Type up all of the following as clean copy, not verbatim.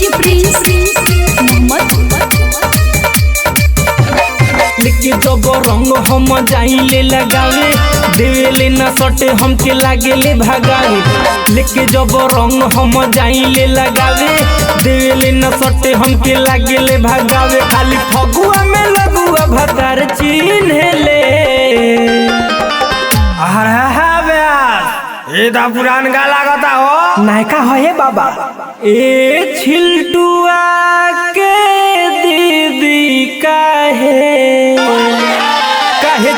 DJ Prince लेके जब रंग हम जाइले लगावे देवेले ना सटे हमके लागेले भगावे। लेके जब रंग हम जाइले लगावे देवेले ना सटे हमके लागेले भगावे। खाली फगुआ में लगुआ भतार चिन्हेले। ये तो पुरान गा लागता हो। नायका है बाबा। ए छिलटुआ के दीदी काहे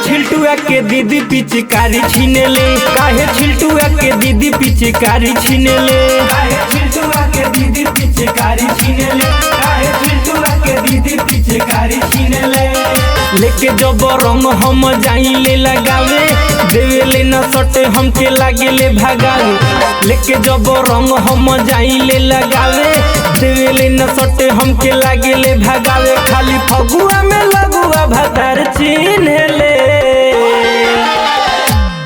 छिलटुआ के दीदी पिचकारी छीनेले। काहे छिलटुआ के दीदी पिचकारी छीनेले। काहे छिलटुआ के दीदी पिचकारी छीनेले। काहे छिलटुआ के दीदी पिचकारी छीनेले। लेके जब रंग हम जाइले लगावे देवेले न सटे हमके लागेले भगावे। लेके जब रंग हम जाइले लगावे देवेले न सटे हमके लागेले भगावे। खाली फगुआ में लगुआ भतार चिन्हेले।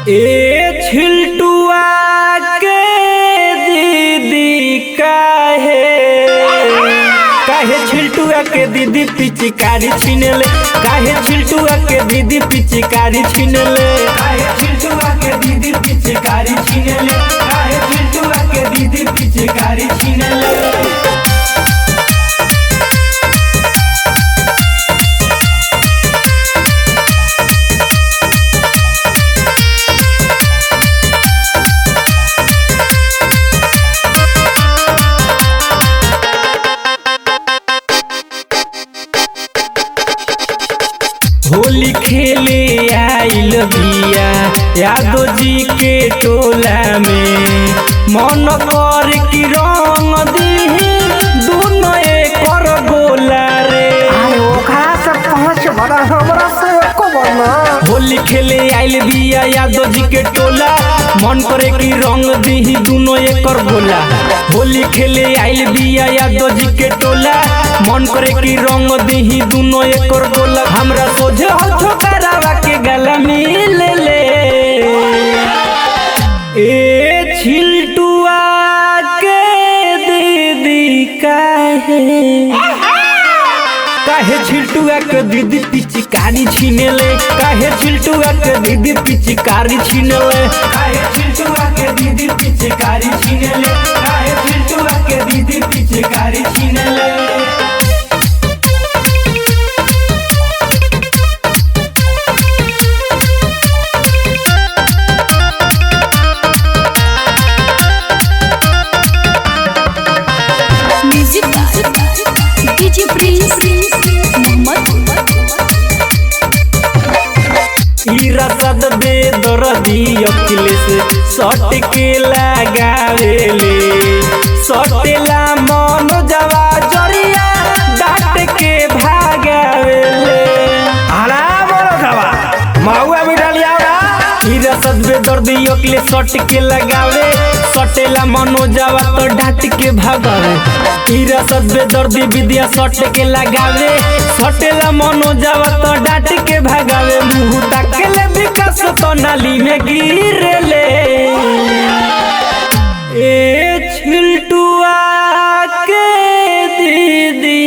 ए छिलटुआ के दीदी काहे छिलटुआ के दीदी पिचकारी छीनेले। काहे छिलटुआ के दीदी पिचकारी छीनेले। काहे छिलटुआ के दीदी पिचकारी छीनेले। काहे छिलटुआ के दीदी पिचकारी छीनेले। होली खेले आइल बिया यादव जी के टोला में। मन कर की रंग दीही दोनों एकर गोला रे। होली खेले आइल बिया यादव जी के टोला मन करे की रंग दीही दोनों एकर गोला। होली खेले आइल बिया यादव जी के टोला मन करे की रंग दीही दोनों एकर गोला। हमरा सोझे हो छोकरावा के गला मिले ले। ए छिलटुआ के दीदी काहे छिलटुआ के दीदी पिचकारी छीनेले। काहे छिलटुआ के दीदी पिचकारी छीनेले। काहे छिलटुआ के दीदी पिचकारी छीनेले। काहे छिलटुआ के दीदी पिचकारी छीनेले। डीजे प्रिंस रसद दे दर्दी अखिलेश सट के लगावेले। सटेला मन जवा जरिया डाट के भागावेले। महुआ भी डालिया रसद बे दर्दी अखिलेश सट के लगावे। सटेला मनोजवा तो डाट के भागावे। रसद बे दर्दी विद्या सट के लगावे। सटेला मनोजवा तो डाट के भागावे। मुँह ताकेले विकास तो नाली में गिरेले। ए छिलटुआ के दीदी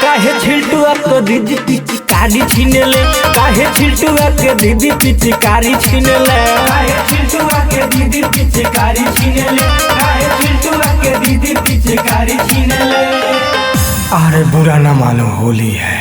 काहे छिलटुआ के दीदी पिचकारी छीनेले। काहे छिलटुआ के दीदी पिचकारी छीनेले। काहे छिलटुआ के दीदी पिचकारी छीनेले। काहे छिलटुआ के दीदी पिचकारी छीनेले। अरे बुरा ना मानो होली है।